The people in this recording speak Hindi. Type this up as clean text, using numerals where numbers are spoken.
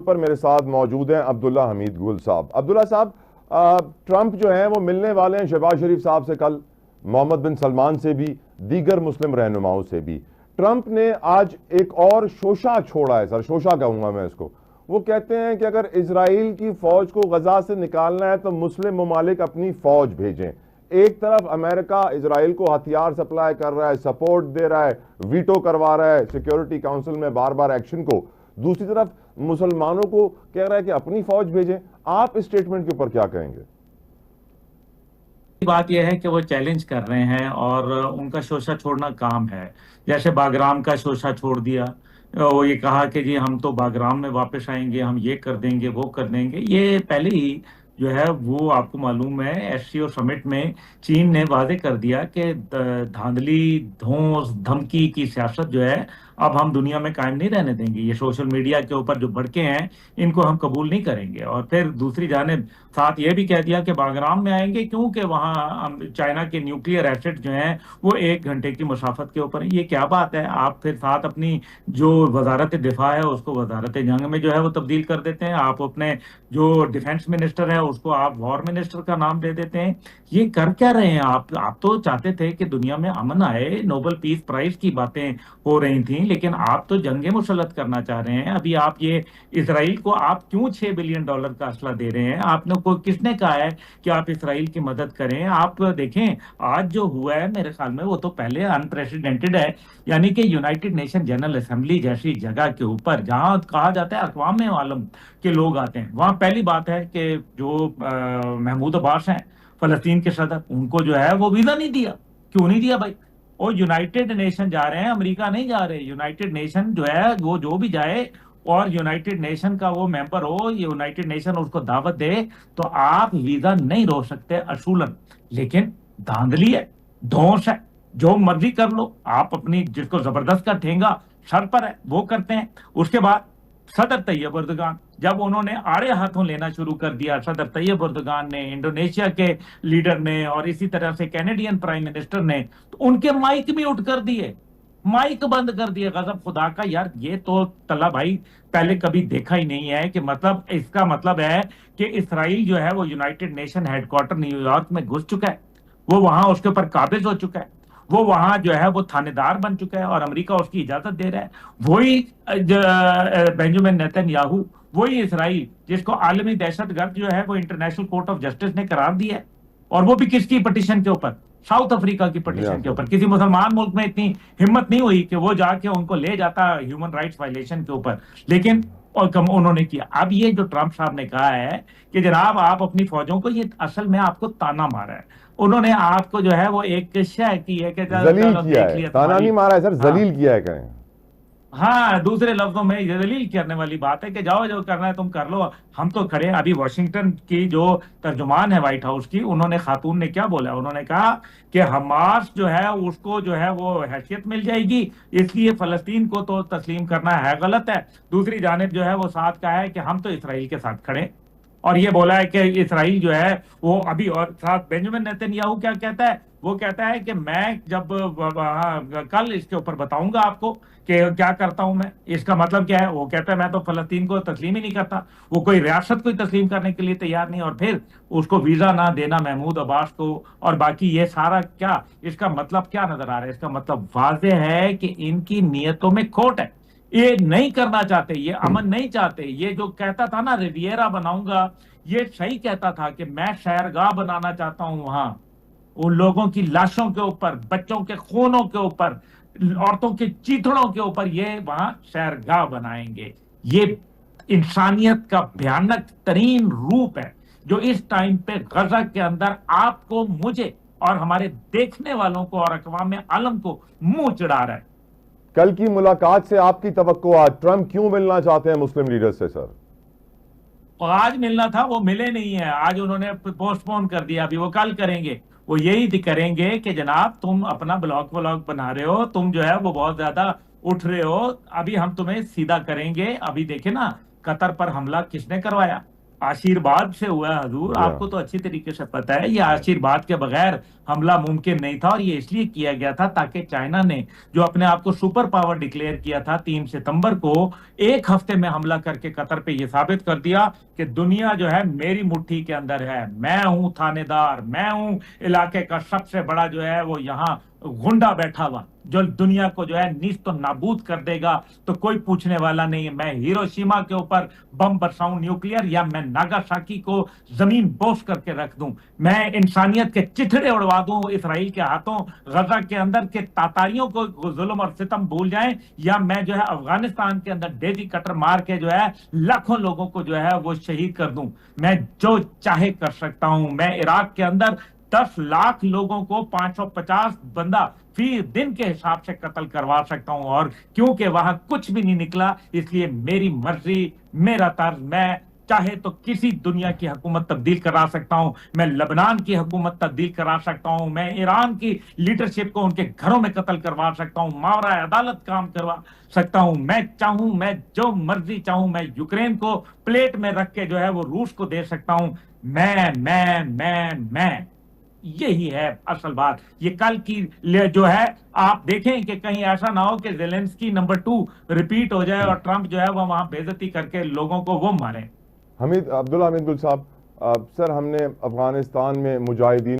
पर मेरे साथ मौजूद हैं अब्दुल्ला हमीद गुल साहब। अब्दुल्ला साहब, ट्रंप जो हैं वो मिलने वाले हैं शहबाज शरीफ साहब से कल, मोहम्मद बिन सलमान से भी, दीगर मुस्लिम रहनुमाओं से भी। ट्रंप ने आज एक और शोशा छोड़ा है, सर शोशा कहूंगा मैं इसको। वो कहते हैं कि अगर इसराइल की फौज को गजा से निकालना है तो मुस्लिम ममालिक अपनी फौज भेजें। एक तरफ अमेरिका इसराइल को हथियार सप्लाई कर रहा है, सपोर्ट दे रहा है, वीटो करवा रहा है सिक्योरिटी काउंसिल में बार बार एक्शन को, दूसरी तरफ मुसलमानों को कह रहा है कि अपनी फौज भेजें। आप इस स्टेटमेंट के ऊपर क्या कहेंगे? बात यह है कि वो चैलेंज कर रहे हैं और उनका शोषा छोड़ना काम है। जैसे बागराम का शोषा छोड़ दिया, वो ये कहा कि जी हम तो बागराम में वापस आएंगे, हम ये कर देंगे वो कर देंगे। ये पहले ही जो है वो आपको मालूम है एससीओ समिट में चीन ने वादे कर दिया कि धांधली धौंस धमकी की सियासत जो है अब हम दुनिया में कायम नहीं रहने देंगे। ये सोशल मीडिया के ऊपर जो भड़के हैं इनको हम कबूल नहीं करेंगे। और फिर दूसरी जानिब साथ ये भी कह दिया कि बागराम में आएंगे क्योंकि वहाँ चाइना के न्यूक्लियर एसेट जो हैं वो 1 घंटे की मुसाफत के ऊपर है। ये क्या बात है? आप फिर साथ अपनी जो वजारत दिफा है उसको वजारत जंग में जो है वो तब्दील कर देते हैं। आप अपने जो डिफेंस मिनिस्टर है उसको आप वॉर मिनिस्टर का नाम दे देते हैं। ये कर क्या रहे हैं आप तो चाहते थे कि दुनिया में अमन आए, नोबेल पीस प्राइज की बातें हो रही थी, लेकिन आप तो जंगे मुसल्लत करना चाह रहे हैं। अभी आप ये इसराइल को आप क्यों $6 बिलियन का असला दे रहे हैं? आपने को किसने कहा है कि आप इसराइल की मदद करें? आप देखें आज जो हुआ है मेरे ख्याल में वो तो पहले अनप्रेसिडेंटेड है। यानी कि यूनाइटेड नेशन जनरल असेंबली जैसी जगह के ऊपर जहां कहा जाता है अक़वाम आलम के लोग आते हैं, वहां पहली बात है कि जो महमूद अब्बास हैं फलस्तीन के सदर, उनको जो है वो वीजा नहीं दिया। क्यों नहीं दिया भाई? और यूनाइटेड नेशन जा रहे हैं, अमेरिका नहीं जा रहे। यूनाइटेड नेशन जो है वो जो भी जाए और यूनाइटेड नेशन का वो मेंबर हो, यूनाइटेड नेशन उसको दावत दे, तो आप वीजा नहीं रोक सकते असूलन। लेकिन धांधली है, धौंस है, जो मर्जी कर लो आप। अपनी जिसको जबरदस्त का ठेंगा सर पर है वो करते हैं। उसके बाद सदर तैयब अर्दगान, जब उन्होंने आड़े हाथों लेना शुरू कर दिया, सदर तैयब अर्दगान ने, इंडोनेशिया के लीडर ने और इसी तरह से कैनेडियन प्राइम मिनिस्टर ने, तो उनके माइक भी उठ कर दिए, माइक बंद कर दिए। गजब खुदा का यार, ये तो तला भाई पहले कभी देखा ही नहीं है कि मतलब इसका मतलब है कि इसराइल जो है वो यूनाइटेड नेशन हेडक्वार्टर न्यूयॉर्क में घुस चुका है, वो वहां उसके ऊपर काबिज हो चुका है, वो वहां जो है वो थानेदार बन चुका है और अमेरिका उसकी इजाजत दे रहा है। वही बेंजामिन नेतन्याहू, वही इसराइल जिसको आलमी दहशतगर्द जो है वो इंटरनेशनल कोर्ट ऑफ जस्टिस ने करार दिया है। और वो भी किसकी पटिशन के ऊपर? साउथ अफ्रीका की जी हाँ पटिशन के सर। ऊपर। किसी मुसलमान मुल्क में इतनी हिम्मत नहीं हुई कि वो जाके उनको ले जाता ह्यूमन राइट्स वायलेशन के ऊपर, लेकिन और कम उन्होंने किया। अब ये जो ट्रंप साहब ने कहा है कि जनाब आप अपनी फौजों को, ये असल में आपको ताना मारा है। उन्होंने आपको जो है वो एक शय की है कि जलील चलो किया देख है, लिया ताना नहीं तुम्हारी। मारा है सर, हाँ जलील किया है कहें। हाँ, दूसरे लफ्जों में ये दलील करने वाली बात है कि जाओ जो करना है तुम कर लो, हम तो खड़े हैं। अभी वॉशिंगटन की जो तर्जुमान है व्हाइट हाउस की, उन्होंने खातून ने क्या बोला? उन्होंने कहा कि हमास जो है उसको जो है वो हैसियत मिल जाएगी, इसलिए फलस्तीन को तो तस्लीम करना है गलत है। दूसरी जानिब जो है वो साथ कहा है कि हम तो इसराइल के साथ खड़े हैं। और ये बोला है कि इसराइल जो है वो अभी, और साथ बेंजामिन नेतन्याहू क्या कहता है? वो कहता है कि मैं जब कल इसके ऊपर बताऊंगा आपको कि क्या करता हूं मैं। इसका मतलब क्या है? वो कहता है मैं तो फलस्तीन को तस्लीम ही नहीं करता। वो कोई रियासत को तस्लीम करने के लिए तैयार नहीं, और फिर उसको वीजा ना देना महमूद अब्बास को। और बाकी ये सारा क्या, इसका मतलब क्या नजर आ रहा है? इसका मतलब वाज़ेह है कि इनकी नीयतों में खोट है। ये नहीं करना चाहते, ये अमन नहीं चाहते। ये जो कहता था ना रिवियरा बनाऊंगा, ये सही कहता था कि मैं शहरगाह बनाना चाहता हूं वहां, उन लोगों की लाशों के ऊपर, बच्चों के खूनों के ऊपर, औरतों के चीथड़ों के ऊपर ये वहां शहरगाह बनाएंगे। ये इंसानियत का भयानक तरीन रूप है जो इस टाइम पे गजा के अंदर आपको, मुझे और हमारे देखने वालों को और अक़वाम आलम को मुंह चिढ़ा रहा है। कल की मुलाकात से आपकी तवक्को, आज ट्रंप क्यों मिलना चाहते हैं मुस्लिम लीडर से सर? और आज मिलना था, वो मिले नहीं है। आज उन्होंने पोस्टपोन कर दिया, अभी वो कल करेंगे। वो यही करेंगे कि जनाब तुम अपना ब्लॉग व्लॉग बना रहे हो, तुम जो है वो बहुत ज्यादा उठ रहे हो, अभी हम तुम्हें सीधा करेंगे। अभी देखे ना कतर पर हमला किसने करवाया? आशीर्वाद से हुआ है हजूर, या आपको तो अच्छी तरीके से पता है। ये आशीर्वाद के बगैर हमला मुमकिन नहीं था, और ये इसलिए किया गया था ताकि चाइना ने जो अपने आप को सुपर पावर डिक्लेयर किया था 3 सितंबर को, एक हफ्ते में हमला करके कतर पे ये साबित कर दिया कि दुनिया जो है मेरी मुट्ठी के अंदर है, मैं हूं थानेदार, मैं हूं इलाके का सबसे बड़ा जो है वो यहाँ गुंडा बैठा हुआ, जो दुनिया को जो है नीस्त तो नाबूद कर देगा, तो कोई पूछने वाला नहीं है। मैं हिरोशिमा के ऊपर बम बरसाऊं न्यूक्लियर, या मैं नागासाकी को जमीन बोस करके रख दूं, मैं इंसानियत के चिथड़े उड़वा दूं इसराइल के हाथों, गजा के अंदर के तातारियों को जुल्म और सितम भूल जाएं, या मैं जो है अफगानिस्तान के अंदर डेजी कटर मार के जो है लाखों लोगों को जो है वो शहीद कर दूं। मैं जो चाहे कर सकता हूं। मैं इराक के अंदर 10 लाख लोगों को 550 बंदा फी दिन के हिसाब से कत्ल करवा सकता हूं, और क्योंकि वहां कुछ भी नहीं निकला, इसलिए मेरी मर्जी, मेरा तर्ज, मैं चाहे तो किसी दुनिया की हुकूमत तब्दील करा सकता हूं। मैं लेबनान की हुकूमत तब्दील करा सकता हूं, मैं ईरान की लीडरशिप को उनके घरों में कत्ल करवा सकता हूं, मावरा अदालत काम करवा सकता हूं। मैं चाहूं, मैं जो मर्जी चाहूं, मैं यूक्रेन को प्लेट में रख के जो है वो रूस को दे सकता हूं। मैं यही है असल बात। ये कल की जो है, आप देखें कि कहीं ऐसा ना हो कि जेलेंस्की नंबर 2 रिपीट हो जाए और ट्रंप जो है वो वहां बेइज्जती करके लोगों को वो मारे। अब्दुल्ला हमीद गुल साहब, सर हमने अफगानिस्तान में मुजाहिदीन